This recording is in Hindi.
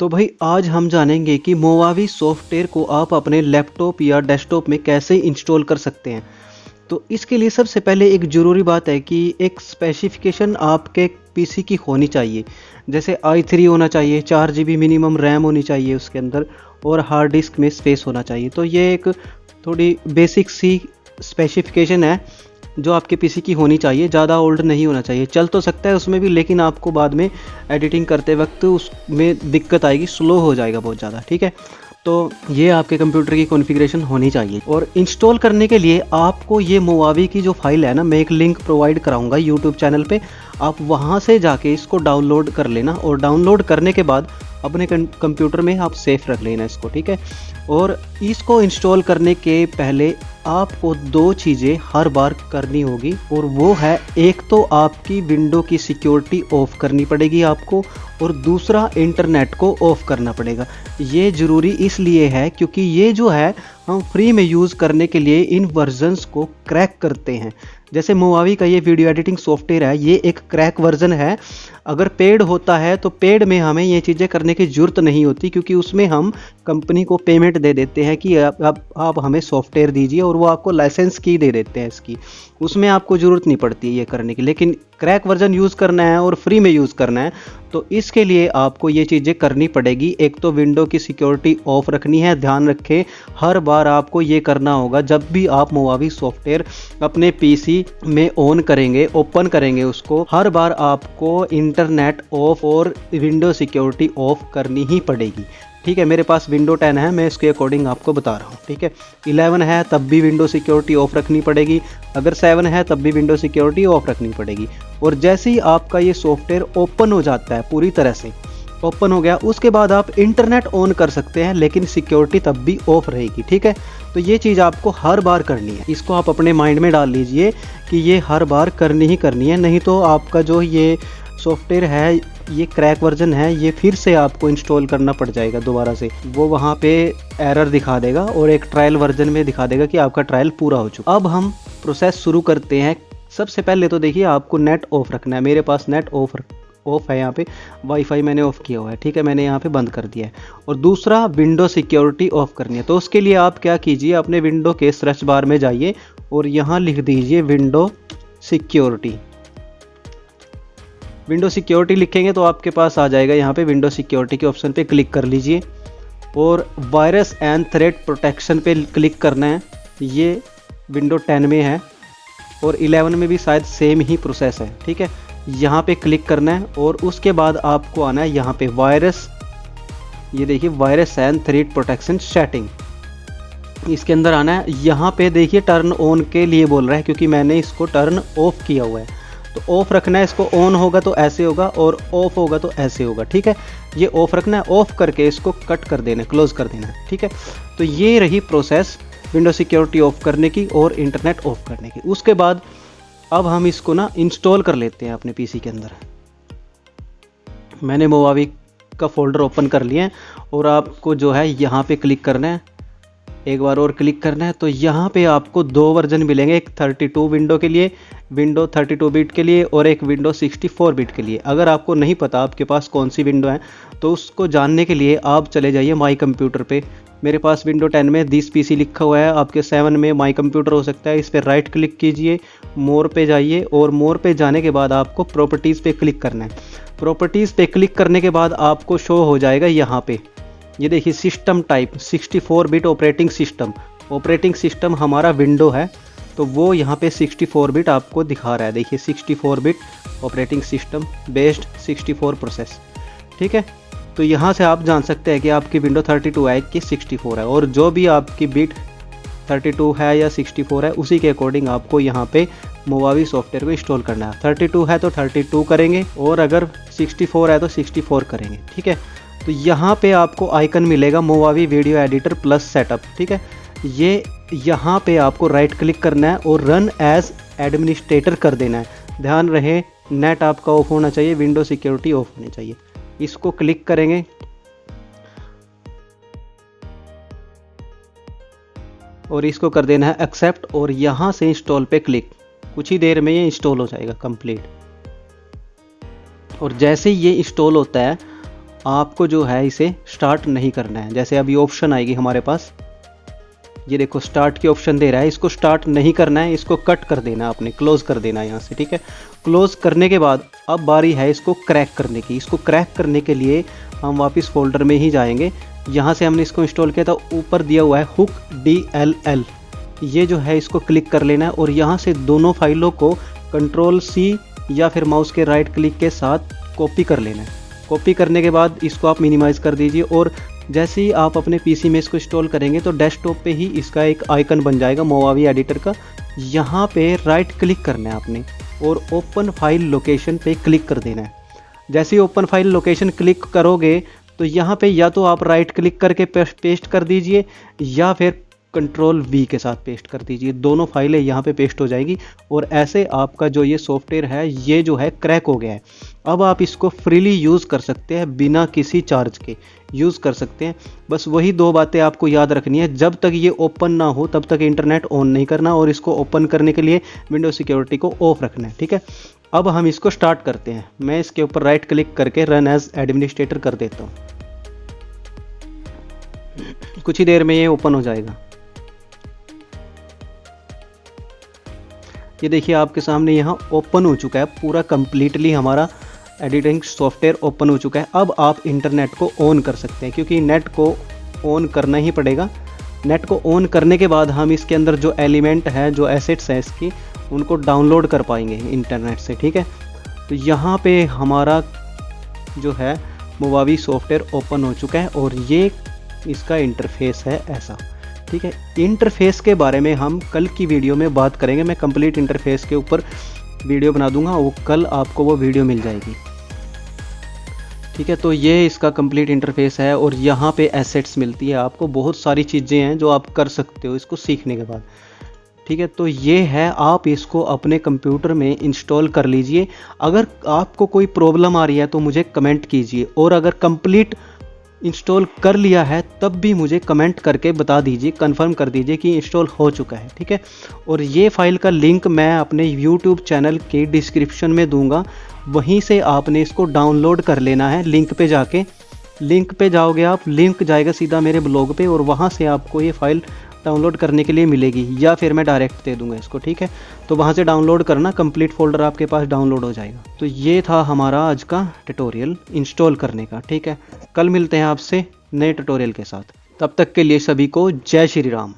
तो भाई आज हम जानेंगे कि मोवावी सॉफ्टवेयर को आप अपने लैपटॉप या डेस्कटॉप में कैसे इंस्टॉल कर सकते हैं। तो इसके लिए सबसे पहले एक ज़रूरी बात है कि एक स्पेसिफिकेशन आपके पीसी की होनी चाहिए। जैसे i3 होना चाहिए, 4 GB मिनिमम रैम होनी चाहिए उसके अंदर, और हार्ड डिस्क में स्पेस होना चाहिए। तो ये एक थोड़ी बेसिक सी स्पेसिफिकेशन है जो आपके पीसी की होनी चाहिए। ज़्यादा ओल्ड नहीं होना चाहिए, चल तो सकता है उसमें भी, लेकिन आपको बाद में एडिटिंग करते वक्त उसमें दिक्कत आएगी, स्लो हो जाएगा बहुत ज़्यादा। ठीक है, तो ये आपके कंप्यूटर की कॉन्फ़िगरेशन होनी चाहिए। और इंस्टॉल करने के लिए आपको ये मोवावी की जो फाइल है ना, मैं एक लिंक प्रोवाइड कराऊंगा यूट्यूब चैनल पे, आप वहाँ से जाके इसको डाउनलोड कर लेना। और डाउनलोड करने के बाद अपने कंप्यूटर में आप सेफ रख लेना इसको। ठीक है, और इसको इंस्टॉल करने के पहले आपको दो चीज़ें हर बार करनी होगी, और वो है, एक तो आपकी विंडो की सिक्योरिटी ऑफ करनी पड़ेगी आपको, और दूसरा इंटरनेट को ऑफ करना पड़ेगा। ये ज़रूरी इसलिए है क्योंकि ये जो है हम फ्री में यूज़ करने के लिए इन वर्जन्स को क्रैक करते हैं। जैसे मोवावी का ये वीडियो एडिटिंग सॉफ्टवेयर है, ये एक क्रैक वर्जन है। अगर पेड होता है तो पेड में हमें ये चीज़ें करने की ज़रूरत नहीं होती, क्योंकि उसमें हम कंपनी को पेमेंट दे देते हैं कि आप हमें सॉफ्टवेयर दीजिए, और वो आपको लाइसेंस की दे देते हैं इसकी। उसमें आपको ज़रूरत नहीं पड़ती है ये करने की। लेकिन क्रैक वर्जन यूज़ करना है और फ्री में यूज़ करना है, तो इसके लिए आपको ये चीज़ें करनी पड़ेगी। एक तो विंडो की सिक्योरिटी ऑफ रखनी है, ध्यान रखें हर बार आपको ये करना होगा। जब भी आप मोवावी सॉफ्टवेयर अपने पीसी में ऑन करेंगे, ओपन करेंगे उसको, हर बार आपको इंटरनेट ऑफ और विंडो सिक्योरिटी ऑफ करनी ही पड़ेगी। ठीक है, मेरे पास विंडो 10 है, मैं इसके अकॉर्डिंग आपको बता रहा हूँ। ठीक है, 11 है तब भी विंडो सिक्योरिटी ऑफ रखनी पड़ेगी, अगर 7 है तब भी विंडो सिक्योरिटी ऑफ रखनी पड़ेगी। और जैसे ही आपका ये सॉफ्टवेयर ओपन हो जाता है, पूरी तरह से ओपन हो गया, उसके बाद आप इंटरनेट ऑन कर सकते हैं, लेकिन सिक्योरिटी तब भी ऑफ रहेगी। ठीक है, तो ये चीज़ आपको हर बार करनी है। इसको आप अपने माइंड में डाल लीजिए कि ये हर बार करनी ही करनी है, नहीं तो आपका जो ये सॉफ्टवेयर है, ये क्रैक वर्जन है, ये फिर से आपको इंस्टॉल करना पड़ जाएगा दोबारा से। वो वहाँ पे एरर दिखा देगा और एक ट्रायल वर्जन में दिखा देगा कि आपका ट्रायल पूरा हो चुका। अब हम प्रोसेस शुरू करते हैं। सबसे पहले तो देखिए, आपको नेट ऑफ रखना है। मेरे पास नेट ऑफ है, यहाँ पे वाईफाई मैंने ऑफ किया हुआ है। ठीक है, मैंने यहाँ पे बंद कर दिया है। और दूसरा, विंडो सिक्योरिटी ऑफ करनी है। तो उसके लिए आप क्या कीजिए, अपने विंडो के सर्च बार में जाइए और यहाँ लिख दीजिए विंडो सिक्योरिटी। विंडो सिक्योरिटी लिखेंगे तो आपके पास आ जाएगा, यहाँ पे विंडो सिक्योरिटी के ऑप्शन पे क्लिक कर लीजिए, और वायरस एंड थ्रेट प्रोटेक्शन पे क्लिक करना है। ये विंडो 10 में है और 11 में भी शायद सेम ही प्रोसेस है। ठीक है, यहाँ पे क्लिक करना है, और उसके बाद आपको आना है यहाँ पे वायरस, ये देखिए virus and threat protection setting, इसके अंदर आना है। यहाँ पे देखिए टर्न ऑन के लिए बोल रहा है, क्योंकि मैंने इसको टर्न ऑफ किया हुआ है। तो ऑफ रखना है इसको, ऑन होगा तो ऐसे होगा और ऑफ होगा तो ऐसे होगा। ठीक है, ये ऑफ रखना है, ऑफ करके इसको कट कर देना है, क्लोज कर देना है। ठीक है, तो ये रही प्रोसेस विंडो सिक्योरिटी ऑफ करने की और इंटरनेट ऑफ करने की। उसके बाद अब हम इसको ना इंस्टॉल कर लेते हैं अपने पीसी के अंदर। मैंने मोवावी का फोल्डर ओपन कर लिया है, और आपको जो है यहाँ पे क्लिक करना है, एक बार और क्लिक करना है। तो यहाँ पे आपको दो वर्जन मिलेंगे, एक 32 विंडो के लिए, विंडो 32 बिट के लिए, और एक विंडो 64 बिट के लिए। अगर आपको नहीं पता आपके पास कौन सी विंडो है, तो उसको जानने के लिए आप चले जाइए माई कंप्यूटर पे। मेरे पास विंडो 10 में दिस पीसी लिखा हुआ है, आपके 7 में माई कंप्यूटर हो सकता है। इस पर राइट क्लिक कीजिए, मोर पे जाइए, और मोर पे जाने के बाद आपको प्रॉपर्टीज़ पे क्लिक करना है। प्रॉपर्टीज़ पे क्लिक करने के बाद आपको शो हो जाएगा यहाँ पे, ये देखिए system type 64 bit operating system. Operating system हमारा विंडो है, तो वो यहाँ पे 64 बिट आपको दिखा रहा है। देखिए 64 bit operating system based 64 process. ठीक है, तो यहाँ से आप जान सकते हैं कि आपकी विंडो 32 है कि 64 है, और जो भी आपकी बिट 32 है या 64 है, उसी के अकॉर्डिंग आपको यहाँ पे मोवावी सॉफ्टवेयर को इंस्टॉल करना है। 32 है तो 32 करेंगे, और अगर 64 है तो 64 करेंगे। ठीक है, तो यहाँ पे आपको आइकन मिलेगा Movavi video editor plus setup. ठीक है, ये यहाँ पे आपको राइट क्लिक करना है और रन एज एडमिनिस्ट्रेटर कर देना है। ध्यान रहे नेट आपका ऑफ होना चाहिए, विंडो सिक्योरिटी ऑफ होनी चाहिए। इसको क्लिक करेंगे और इसको कर देना है एक्सेप्ट, और यहाँ से इंस्टॉल पे क्लिक। कुछ ही देर में ये इंस्टॉल हो जाएगा कंप्लीट। और जैसे ही ये इंस्टॉल होता है, आपको जो है इसे स्टार्ट नहीं करना है। जैसे अभी ऑप्शन आएगी हमारे पास, ये देखो स्टार्ट की ऑप्शन दे रहा है, इसको स्टार्ट नहीं करना है, इसको कट कर देना है आपने, क्लोज कर देना है यहाँ से, ठीक है। क्लोज करने के बाद अब बारी है इसको क्रैक करने की। इसको क्रैक करने के लिए हम वापस फोल्डर में ही जाएंगे, यहाँ से हमने इसको इंस्टॉल किया था, ऊपर दिया हुआ है हुक DLL, ये जो है इसको क्लिक कर लेना है और यहाँ से दोनों फाइलों को Ctrl+C या फिर माउस के राइट क्लिक के साथ कॉपी कर लेना है। कॉपी करने के बाद इसको आप मिनिमाइज़ कर दीजिए और जैसे ही आप अपने पीसी में इसको इंस्टॉल करेंगे तो डेस्कटॉप पे ही इसका एक आइकन बन जाएगा मोवावी एडिटर का। यहाँ पे राइट क्लिक करना है आपने और ओपन फाइल लोकेशन पे क्लिक कर देना है। जैसे ही ओपन फाइल लोकेशन क्लिक करोगे तो यहाँ पे या तो आप राइट क्लिक करके पेस्ट कर दीजिए या फिर Ctrl+V के साथ पेस्ट कर दीजिए, दोनों फाइलें यहाँ पे पेस्ट हो जाएगी और ऐसे आपका जो ये सॉफ्टवेयर है ये जो है क्रैक हो गया है। अब आप इसको फ्रीली यूज़ कर सकते हैं, बिना किसी चार्ज के यूज़ कर सकते हैं। बस वही 2 बातें आपको याद रखनी है, जब तक ये ओपन ना हो तब तक इंटरनेट ऑन नहीं करना और इसको ओपन करने के लिए विंडो सिक्योरिटी को ऑफ रखना है, ठीक है। अब हम इसको स्टार्ट करते हैं। मैं इसके ऊपर राइट क्लिक करके रन एज एडमिनिस्ट्रेटर कर देता हूँ। कुछ ही देर में ये ओपन हो जाएगा। ये देखिए आपके सामने यहाँ ओपन हो चुका है, पूरा कंप्लीटली हमारा एडिटिंग सॉफ्टवेयर ओपन हो चुका है। अब आप इंटरनेट को ऑन कर सकते हैं, क्योंकि नेट को ऑन करना ही पड़ेगा। नेट को ऑन करने के बाद हम इसके अंदर जो एलिमेंट है, जो एसेट्स हैं इसकी, उनको डाउनलोड कर पाएंगे इंटरनेट से, ठीक है। तो यहाँ पे हमारा जो है मोवावी सॉफ्टवेयर ओपन हो चुका है और ये इसका इंटरफेस है ऐसा, ठीक है। इंटरफेस के बारे में हम कल की वीडियो में बात करेंगे। मैं कंप्लीट इंटरफेस के ऊपर वीडियो बना दूंगा, वो कल आपको वो वीडियो मिल जाएगी, ठीक है। तो ये इसका कंप्लीट इंटरफेस है और यहाँ पे एसेट्स मिलती है आपको, बहुत सारी चीज़ें हैं जो आप कर सकते हो इसको सीखने के बाद, ठीक है। तो ये है, आप इसको अपने कंप्यूटर में इंस्टॉल कर लीजिए। अगर आपको कोई प्रॉब्लम आ रही है तो मुझे कमेंट कीजिए, और अगर कंप्लीट इंस्टॉल कर लिया है तब भी मुझे कमेंट करके बता दीजिए, कंफर्म कर दीजिए कि इंस्टॉल हो चुका है, ठीक है। और ये फाइल का लिंक मैं अपने यूट्यूब चैनल के डिस्क्रिप्शन में दूंगा, वहीं से आपने इसको डाउनलोड कर लेना है। लिंक पे जाके, लिंक पे जाओगे आप, लिंक जाएगा सीधा मेरे ब्लॉग पे और वहाँ से आपको ये फाइल डाउनलोड करने के लिए मिलेगी, या फिर मैं डायरेक्ट दे दूंगा इसको, ठीक है। तो वहाँ से डाउनलोड करना, कंप्लीट फोल्डर आपके पास डाउनलोड हो जाएगा। तो ये था हमारा आज का ट्यूटोरियल इंस्टॉल करने का, ठीक है। कल मिलते हैं आपसे नए ट्यूटोरियल के साथ, तब तक के लिए सभी को जय श्री राम।